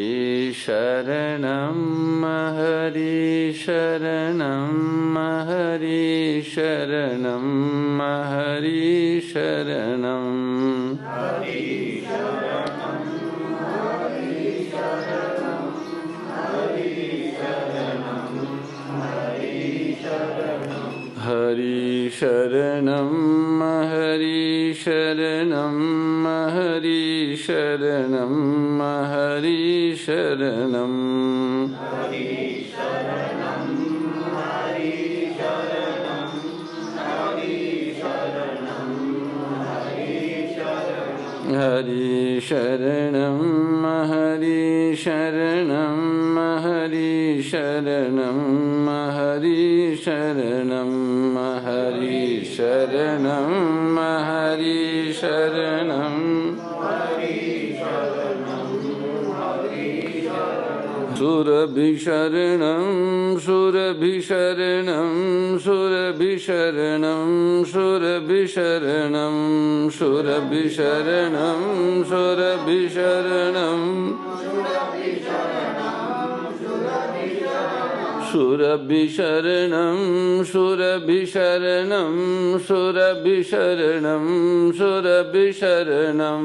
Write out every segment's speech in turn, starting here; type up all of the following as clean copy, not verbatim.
हरि शरणं हरि शरणं हरि शरणं हरि शरणं हरि शरणं हरि शरणं हरि शरणं हरि शरणं हरि शरणं हरि शरणं हरि शरणं हरि शरणं हरि शरणं हरि शरणं सुरभिशरणं सुरभिशरणं सुरभिशरणं सुरभिशरणं सुरभिशरणं सुरभिशरणं सुरभिशरणं सुरभिशरणं सुरभिशरणं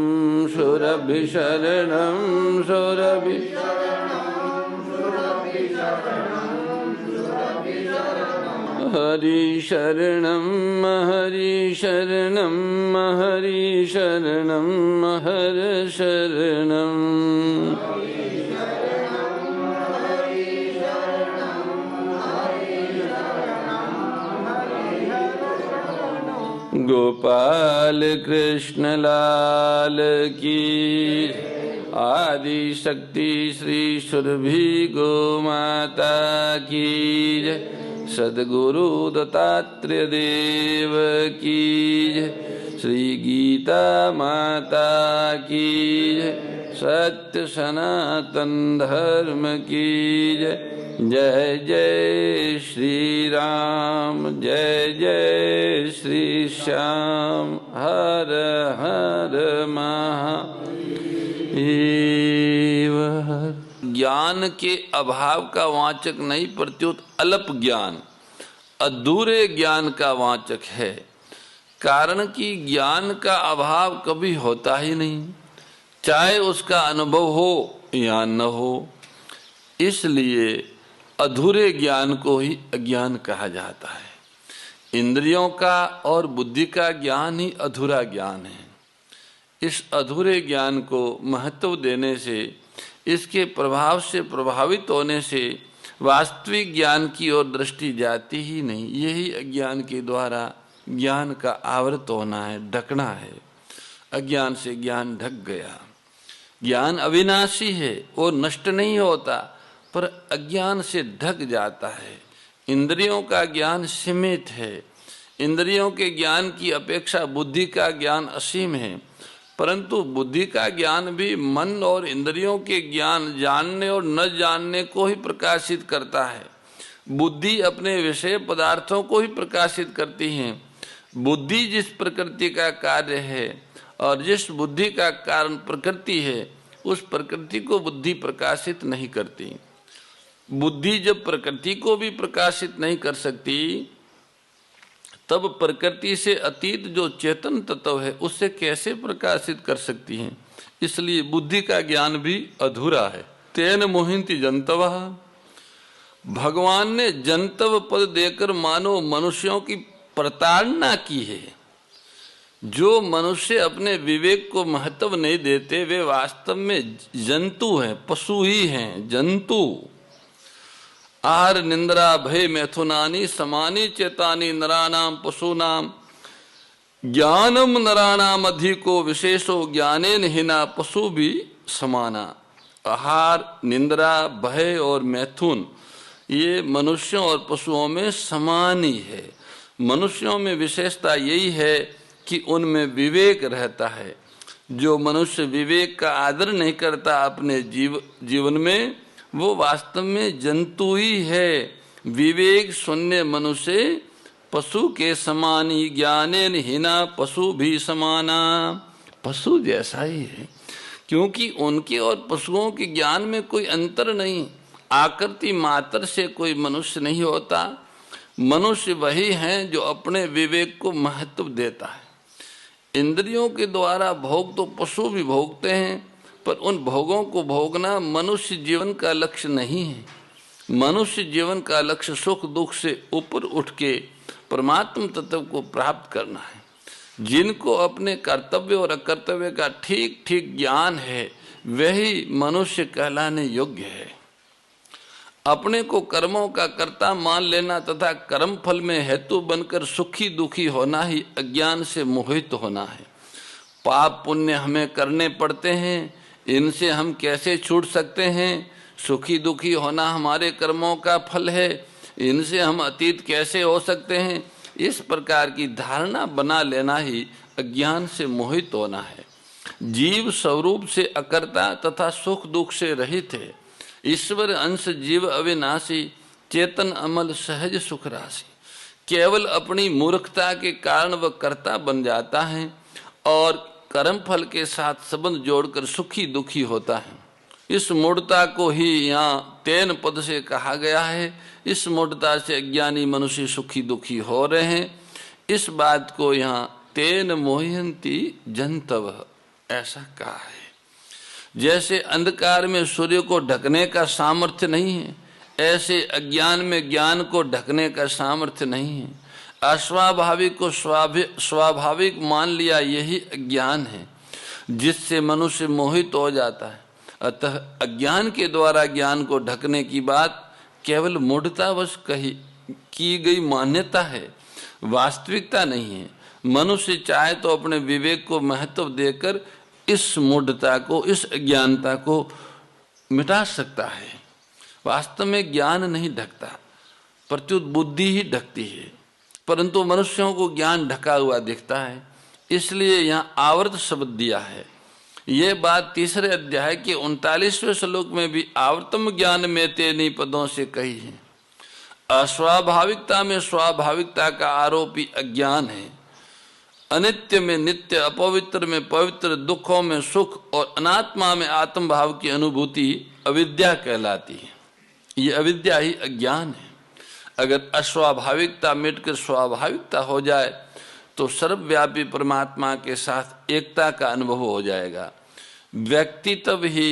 सुरभिशरणं सुरभिशरणं हरि शरणं हरि शरणं हरि शरणं हरि शरणं गोपाल कृष्ण लाल की आदि शक्ति श्री सुरभि गो माता की जय, सद्गुरु दत्तात्रेय देव की जय, श्री गीता माता की जय, सत्य सनातन धर्म की जय। जय जय श्री राम जय जय श्री श्याम हर हर महादेव। ज्ञान के अभाव का वाचक नहीं, प्रत्युत अल्प ज्ञान अधूरे ज्ञान का वाचक है। कारण कि ज्ञान का अभाव कभी होता ही नहीं, चाहे उसका अनुभव हो या न हो। इसलिए अधूरे ज्ञान को ही अज्ञान कहा जाता है। इंद्रियों का और बुद्धि का ज्ञान ही अधूरा ज्ञान है। इस अधूरे ज्ञान को महत्व देने से, इसके प्रभाव से प्रभावित होने से वास्तविक ज्ञान की ओर दृष्टि जाती ही नहीं। यही अज्ञान के द्वारा ज्ञान का आवृत होना है, ढकना है। अज्ञान से ज्ञान ढक गया। ज्ञान अविनाशी है, वो नष्ट नहीं होता, पर अज्ञान से ढक जाता है। इंद्रियों का ज्ञान सीमित है। इंद्रियों के ज्ञान की अपेक्षा बुद्धि का ज्ञान असीम है, परंतु बुद्धि का ज्ञान भी मन और इंद्रियों के ज्ञान, जानने और न जानने को ही प्रकाशित करता है। बुद्धि अपने विषय पदार्थों को ही प्रकाशित करती है। बुद्धि जिस प्रकृति का कार्य है और जिस बुद्धि का कारण प्रकृति है, उस प्रकृति को बुद्धि प्रकाशित नहीं करती। बुद्धि जब प्रकृति को भी प्रकाशित नहीं कर सकती, तब प्रकृति से अतीत जो चेतन तत्व है उससे कैसे प्रकाशित कर सकती हैं। इसलिए बुद्धि का ज्ञान भी अधूरा है। तेन मोहिंति जंतवः, भगवान ने जंतव पद देकर मानो मनुष्यों की प्रताड़ना की है। जो मनुष्य अपने विवेक को महत्व नहीं देते, वे वास्तव में जंतु हैं, पशु ही हैं, जंतु। आहार निंद्रा भय मैथुनानि समानि चेतानि नराणाम पशूनाम, ज्ञानम नराणाम अधिको विशेषो ज्ञानेन हिना पशु भी समाना। आहार, निंद्रा, भय और मैथुन ये मनुष्यों और पशुओं में समान ही है। मनुष्यों में विशेषता यही है कि उनमें विवेक रहता है। जो मनुष्य विवेक का आदर नहीं करता अपने जीवन में, वो वास्तव में जंतु ही है। विवेक शून्य मनुष्य पशु के समान ही, ज्ञानेन हिना पशु भी समाना। पशु जैसा ही है। क्योंकि उनके और पशुओं के ज्ञान में कोई अंतर नहीं। आकृति मात्र से कोई मनुष्य नहीं होता। मनुष्य वही है जो अपने विवेक को महत्व देता है। इंद्रियों के द्वारा भोग तो पशु भी भोगते हैं, पर उन भोगों को भोगना मनुष्य जीवन का लक्ष्य नहीं है। मनुष्य जीवन का लक्ष्य सुख दुख से ऊपर उठ के परमात्म तत्व को प्राप्त करना है। जिनको अपने कर्तव्य और अकर्तव्य का ठीक ठीक ज्ञान है, वही मनुष्य कहलाने योग्य है। अपने को कर्मों का कर्ता मान लेना तथा कर्म फल में हेतु बनकर सुखी दुखी होना ही अज्ञान से मोहित होना है। पाप पुण्य हमें करने पड़ते हैं, इनसे हम कैसे छूट सकते हैं? सुखी दुखी होना हमारे कर्मों का फल है, इनसे हम अतीत कैसे हो सकते हैं? इस प्रकार की धारणा बना लेना ही अज्ञान से मोहित होना है। जीव स्वरूप से अकर्ता तथा सुख दुख से रहित है। ईश्वर अंश जीव अविनाशी, चेतन अमल सहज सुख राशि। केवल अपनी मूर्खता के कारण वह कर्ता बन जाता है और कर्म फल के साथ संबंध जोड़कर सुखी दुखी होता है। इस मूढ़ता को ही यहाँ तेन पद से कहा गया है। इस मूढ़ता से अज्ञानी मनुष्य सुखी दुखी हो रहे हैं। इस बात को यहाँ तेन मोहयंती जंतव ऐसा कहा है। जैसे अंधकार में सूर्य को ढकने का सामर्थ्य नहीं है, ऐसे अज्ञान में ज्ञान को ढकने का सामर्थ्य नहीं है। अस्वाभाविक को स्वाभाविक मान लिया, यही अज्ञान है जिससे मनुष्य मोहित हो जाता है। अतः अज्ञान के द्वारा ज्ञान को ढकने की बात केवल मूढ़तावश की गई मान्यता है, वास्तविकता नहीं है। मनुष्य चाहे तो अपने विवेक को महत्व देकर इस मूढ़ता को, इस अज्ञानता को मिटा सकता है। वास्तव में ज्ञान नहीं ढकता, प्रत्युत बुद्धि ही ढकती है। परंतु मनुष्यों को ज्ञान ढका हुआ दिखता है, इसलिए यहाँ आवर्त शब्द दिया है। ये बात तीसरे अध्याय के 39वें श्लोक में भी आवर्तम ज्ञान में तेनी पदों से कही है। अस्वाभाविकता में स्वाभाविकता का आरोपी अज्ञान है। अनित्य में नित्य, अपवित्र में पवित्र, दुखों में सुख और अनात्मा में आत्म भाव की अनुभूति अविद्या कहलाती है। ये अविद्या ही अज्ञान है। अगर अस्वाभाविकता मिटकर स्वाभाविकता हो जाए तो सर्वव्यापी परमात्मा के साथ एकता का अनुभव हो जाएगा। व्यक्ति तब ही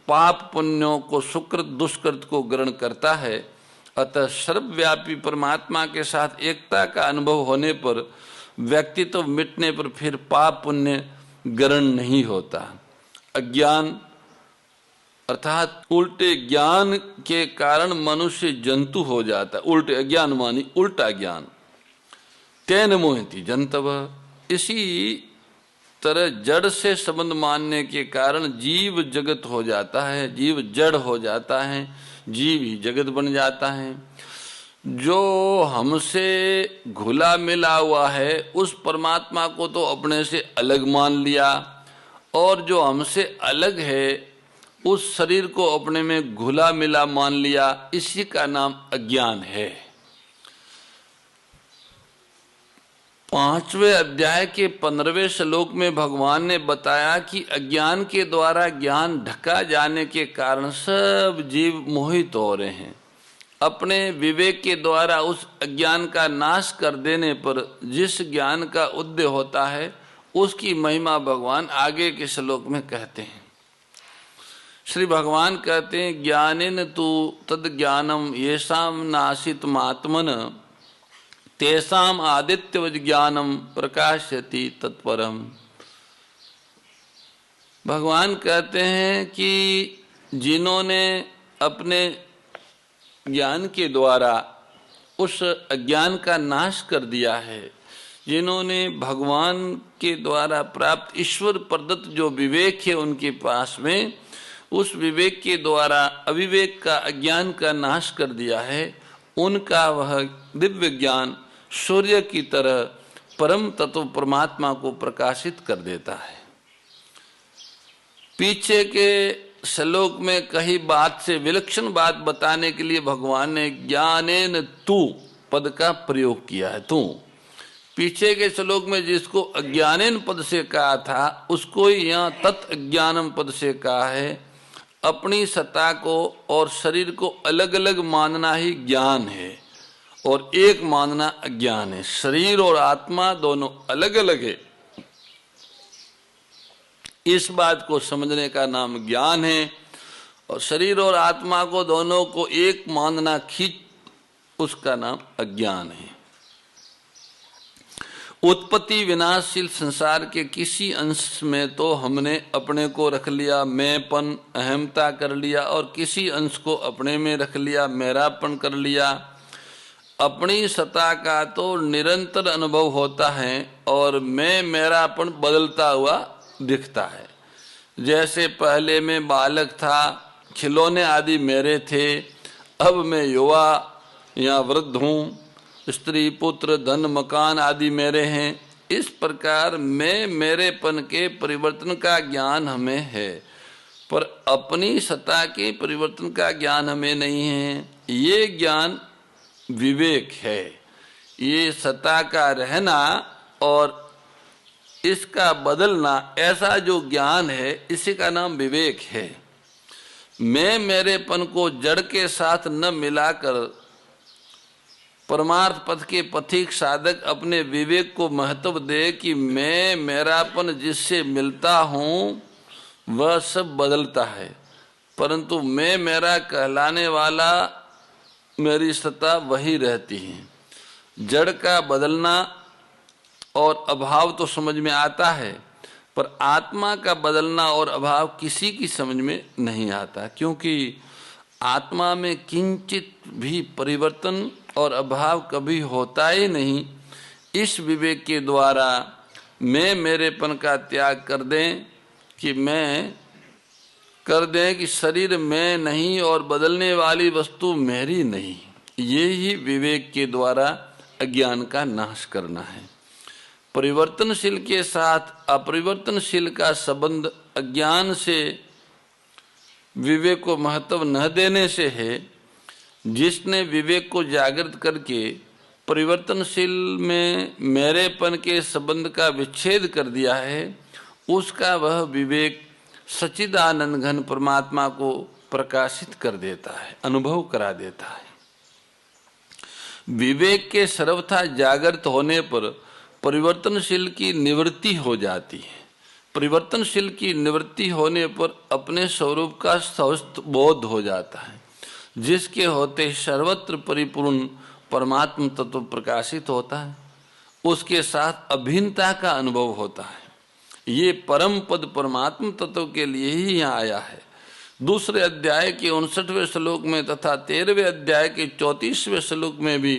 पाप पुण्यों को, सुकृत दुष्कृत को ग्रहण करता है। अतः सर्वव्यापी परमात्मा के साथ एकता का अनुभव होने पर, व्यक्तित्व मिटने पर फिर पाप पुण्य ग्रहण नहीं होता। अज्ञान अर्थात उल्टे ज्ञान के कारण मनुष्य जंतु हो जाता है। उल्टे अज्ञान मानी उल्टा ज्ञान। तेन मोहिती जंतव। इसी तरह जड़ से संबंध मानने के कारण जीव जगत हो जाता है, जीव जड़ हो जाता है, जीव ही जगत बन जाता है। जो हमसे घुला मिला हुआ है उस परमात्मा को तो अपने से अलग मान लिया, और जो हमसे अलग है उस शरीर को अपने में घुला मिला मान लिया। इसी का नाम अज्ञान है। 5वें अध्याय के 15वें श्लोक में भगवान ने बताया कि अज्ञान के द्वारा ज्ञान ढका जाने के कारण सब जीव मोहित हो रहे हैं। अपने विवेक के द्वारा उस अज्ञान का नाश कर देने पर जिस ज्ञान का उदय होता है उसकी महिमा भगवान आगे के श्लोक में कहते हैं। श्री भगवान कहते हैं, ज्ञानेन तु तद ज्ञानम येषाम नासित मात्मन तेषाम आदित्यवज ज्ञानम प्रकाशयति तत्परम। भगवान कहते हैं कि जिन्होंने अपने ज्ञान के द्वारा उस अज्ञान का नाश कर दिया है, जिन्होंने भगवान के द्वारा प्राप्त ईश्वर प्रदत्त जो विवेक है उनके पास में, उस विवेक के द्वारा अविवेक का, अज्ञान का नाश कर दिया है, उनका वह दिव्य ज्ञान सूर्य की तरह परम तत्व परमात्मा को प्रकाशित कर देता है। पीछे के श्लोक में कही बात से विलक्षण बात बताने के लिए भगवान ने ज्ञानेन तू पद का प्रयोग किया है। तू पीछे के श्लोक में जिसको अज्ञानेन पद से कहा था उसको ही यहाँ तत् अज्ञानम पद से कहा है। अपनी सत्ता को और शरीर को अलग अलग मानना ही ज्ञान है और एक मानना अज्ञान है। शरीर और आत्मा दोनों अलग अलग है, इस बात को समझने का नाम ज्ञान है। और शरीर और आत्मा को दोनों को एक मानना उसका नाम अज्ञान है। उत्पत्ति विनाशशील संसार के किसी अंश में तो हमने अपने को रख लिया, मैंपन अहमता कर लिया, और किसी अंश को अपने में रख लिया, मेरापन कर लिया। अपनी सत्ता का तो निरंतर अनुभव होता है और मैं मेरापन बदलता हुआ दिखता है। जैसे पहले मैं बालक था, खिलौने आदि मेरे थे, अब मैं युवा या वृद्ध हूँ, स्त्री पुत्र धन मकान आदि मेरे हैं। इस प्रकार मैं मेरेपन के परिवर्तन का ज्ञान हमें है, पर अपनी सत्ता के परिवर्तन का ज्ञान हमें नहीं है। ये ज्ञान विवेक है। ये सत्ता का रहना और इसका बदलना, ऐसा जो ज्ञान है इसी का नाम विवेक है। मैं मेरेपन को जड़ के साथ न मिलाकर परमार्थ पथ के पथिक साधक अपने विवेक को महत्व दे कि मैं मेरापन जिससे मिलता हूँ वह सब बदलता है, परंतु मैं मेरा कहलाने वाला मेरी सत्ता वही रहती है। जड़ का बदलना और अभाव तो समझ में आता है, पर आत्मा का बदलना और अभाव किसी की समझ में नहीं आता, क्योंकि आत्मा में किंचित भी परिवर्तन और अभाव कभी होता ही नहीं। इस विवेक के द्वारा मैं मेरेपन का त्याग कर दें कि शरीर मैं नहीं और बदलने वाली वस्तु मेरी नहीं। ये ही विवेक के द्वारा अज्ञान का नाश करना है। परिवर्तनशील के साथ अपरिवर्तनशील का संबंध अज्ञान से विवेक को महत्व न देने से है। जिसने विवेक को जागृत करके परिवर्तनशील में मेरेपन के संबंध का विच्छेद कर दिया है, उसका वह विवेक सच्चिदानंद घन परमात्मा को प्रकाशित कर देता है, अनुभव करा देता है। विवेक के सर्वथा जागृत होने पर परिवर्तनशील की निवृत्ति हो जाती है। परिवर्तनशील की निवृत्ति होने पर अपने स्वरूप का स्वस्थ बोध हो जाता है, जिसके होते सर्वत्र परिपूर्ण परमात्म तत्व प्रकाशित होता है। उसके साथ अभिन्नता का अनुभव होता है। ये परम पद परमात्म तत्व के लिए ही यहाँ आया है। दूसरे अध्याय के 59वें श्लोक में तथा 13वें अध्याय के 34वें श्लोक में भी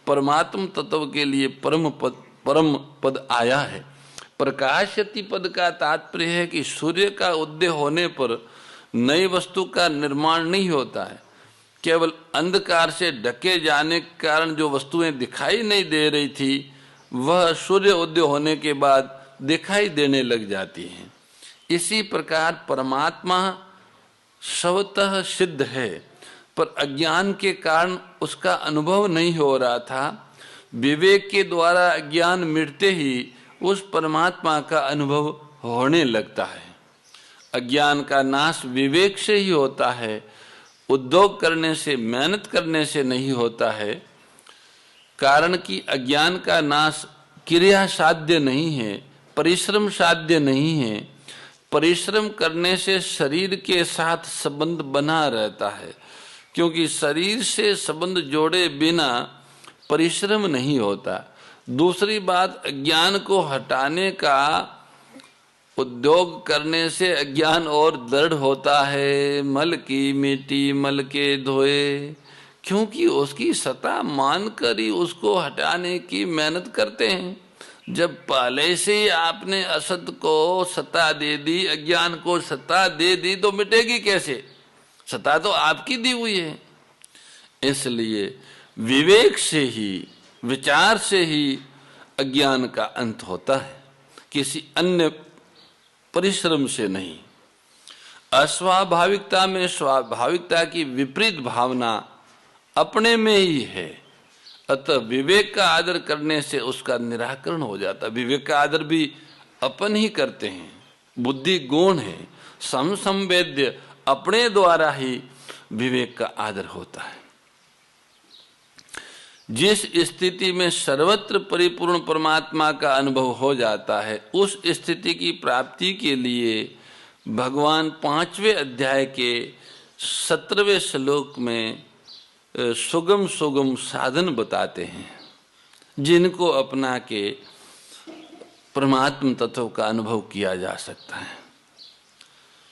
परमात्म तत्व के लिए परम पद आया है। प्रकाशयति पद का तात्पर्य है कि सूर्य का उदय होने पर नई वस्तु का निर्माण नहीं होता है। केवल अंधकार से ढके जाने के कारण जो वस्तुएं दिखाई नहीं दे रही थी वह सूर्य उदय होने के बाद दिखाई देने लग जाती हैं। इसी प्रकार परमात्मा स्वतः सिद्ध है, पर अज्ञान के कारण उसका अनुभव नहीं हो रहा था। विवेक के द्वारा अज्ञान मिटते ही उस परमात्मा का अनुभव होने लगता है। अज्ञान का नाश विवेक से ही होता है, उद्योग करने से, मेहनत करने से नहीं होता है। कारण कि अज्ञान का नाश क्रिया साध्य नहीं है, परिश्रम साध्य नहीं है। परिश्रम करने से शरीर के साथ संबंध बना रहता है, क्योंकि शरीर से संबंध जोड़े बिना परिश्रम नहीं होता। दूसरी बात, अज्ञान को हटाने का उद्योग करने से अज्ञान और दृढ़ होता है। मल की मिट्टी मल के धोए, क्योंकि उसकी सत्ता मानकर ही उसको हटाने की मेहनत करते हैं। जब पहले से ही आपने असत को सत्ता दे दी, अज्ञान को सत्ता दे दी, तो मिटेगी कैसे? सत्ता तो आपकी दी हुई है। इसलिए विवेक से ही, विचार से ही अज्ञान का अंत होता है, किसी अन्य परिश्रम से नहीं। अस्वाभाविकता में स्वाभाविकता की विपरीत भावना अपने में ही है। अतः विवेक का आदर करने से उसका निराकरण हो जाता है। विवेक का आदर भी अपन ही करते हैं, बुद्धि गौण है, संवेद्य अपने द्वारा ही विवेक का आदर होता है। जिस स्थिति में सर्वत्र परिपूर्ण परमात्मा का अनुभव हो जाता है, उस स्थिति की प्राप्ति के लिए भगवान 5वें अध्याय के 17वें श्लोक में सुगम सुगम साधन बताते हैं, जिनको अपना के परमात्म तत्व का अनुभव किया जा सकता है।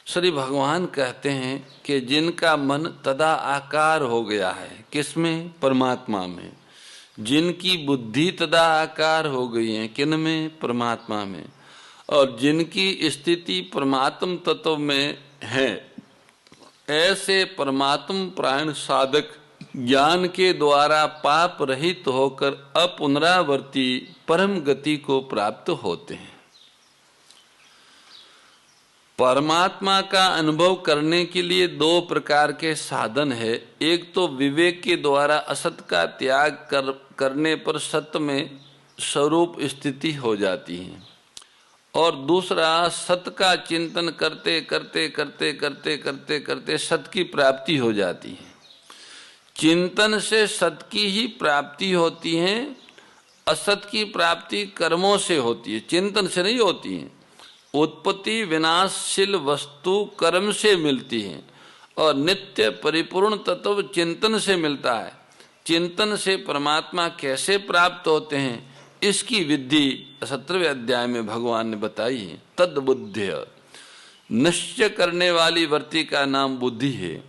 श्री भगवान कहते हैं कि जिनका मन तदा आकार हो गया है, किसमें? परमात्मा में। जिनकी बुद्धि तदा आकार हो गई है, किन में? परमात्मा में। और जिनकी स्थिति परमात्म तत्व में है, ऐसे परमात्म प्राण साधक ज्ञान के द्वारा पाप रहित होकर अपुनरावर्ती परम गति को प्राप्त होते हैं। परमात्मा का अनुभव करने के लिए 2 प्रकार के साधन है। एक तो विवेक के द्वारा असत का त्याग करने पर सत्य में स्वरूप स्थिति हो जाती है, और दूसरा सत्य का चिंतन करते करते करते करते करते करते सत्य की प्राप्ति हो जाती है। चिंतन से सत्य की ही प्राप्ति होती है, असत की प्राप्ति कर्मों से होती है, चिंतन से नहीं होती है। उत्पत्ति विनाशशील वस्तु कर्म से मिलती है और नित्य परिपूर्ण तत्व चिंतन से मिलता है। चिंतन से परमात्मा कैसे प्राप्त होते हैं, इसकी विधि 17वें अध्याय में भगवान ने बताई है। तद बुद्ध्य, निश्चय करने वाली वृत्ति का नाम बुद्धि है।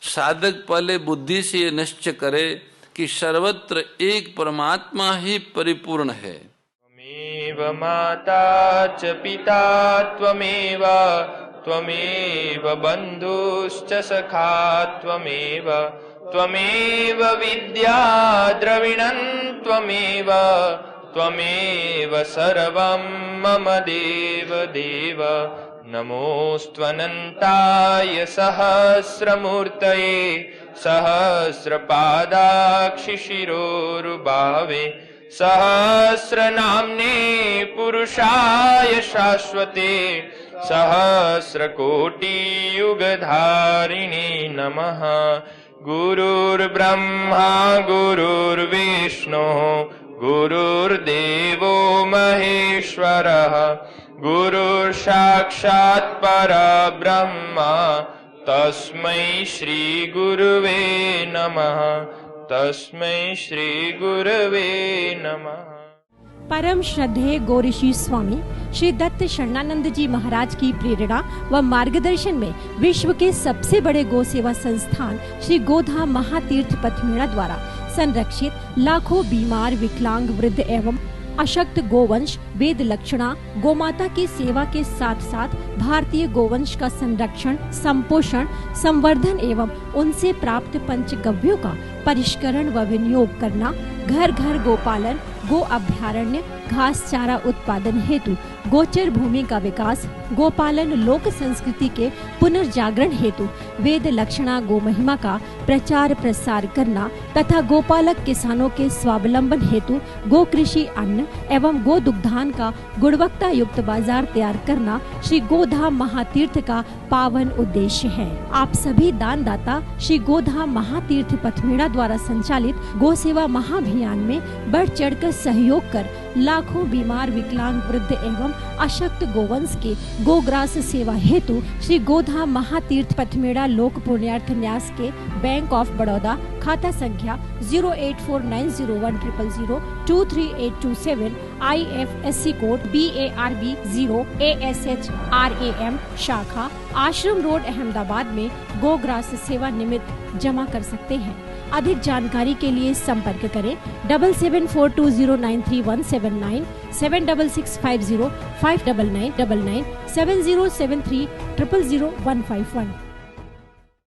साधक पहले बुद्धि से ये निश्चय करे कि सर्वत्र एक परमात्मा ही परिपूर्ण है। त्वमेव माता च पिता त्वमेव, त्वमेव बन्धुश्च सखा त्वमेव, त्वमेव विद्या द्रविणं त्वमेव, त्वमेव सर्वं मम देव देव। नमोऽस्त्वनन्ताय सहस्रमूर्तये, सहस्रपादाक्षिशिरोरुबावे, सहस्रनाम्ने पुरुषाय शाश्वते, सहस्रकोटियुगधारिणे नमः। गुरुर्ब्रह्मा गुरुर्विष्णुः गुरुर्देवो महेश्वरः, गुरुर्साक्षात् परब्रह्म, तस्मै श्री गुरुवे नमः, तस्मै श्री गुरुवे नमः। परम श्रद्धेय गौरीशी स्वामी श्री दत्त शरणानंद जी महाराज की प्रेरणा व मार्गदर्शन में विश्व के सबसे बड़े गौ सेवा संस्थान श्री गोधाम महातीर्थ पथमेड़ा द्वारा संरक्षित लाखों बीमार, विकलांग, वृद्ध एवं अशक्त गोवंश वेद लक्षणा गोमाता की सेवा के साथ साथ भारतीय गोवंश का संरक्षण, संपोषण, संवर्धन एवं उनसे प्राप्त पंचगव्यों का परिष्करण व विनियोग करना, घर घर गोपालन, गो अभ्यारण्य, घास चारा उत्पादन हेतु गोचर भूमि का विकास, गोपालन लोक संस्कृति के पुनर्जागरण हेतु वेद लक्षणा गो महिमा का प्रचार प्रसार करना तथा गोपालक किसानों के स्वावलंबन हेतु गो कृषि अन्न एवं गो दुग्धान का गुणवत्ता युक्त बाजार तैयार करना श्री गोधाम महातीर्थ का पावन उद्देश्य है। आप सभी दानदाता श्री गोधाम महातीर्थ पथमेड़ा द्वारा संचालित गो सेवा महाअभियान में बढ़ चढ़कर सहयोग कर लाखों बीमार, विकलांग, वृद्ध एवं अशक्त गोवंश के गोग्रास सेवा हेतु श्री गोधाम महातीर्थ पथमेड़ा लोक पुण्यार्थ न्यास के बैंक ऑफ बड़ौदा खाता संख्या 084901000238827 IFSC कोड BARB 0 ASHRAM शाखा आश्रम रोड अहमदाबाद में गोग्रास सेवा निमित्त जमा कर सकते हैं। अधिक जानकारी के लिए संपर्क करें 7742093179 7665059999 7073000151।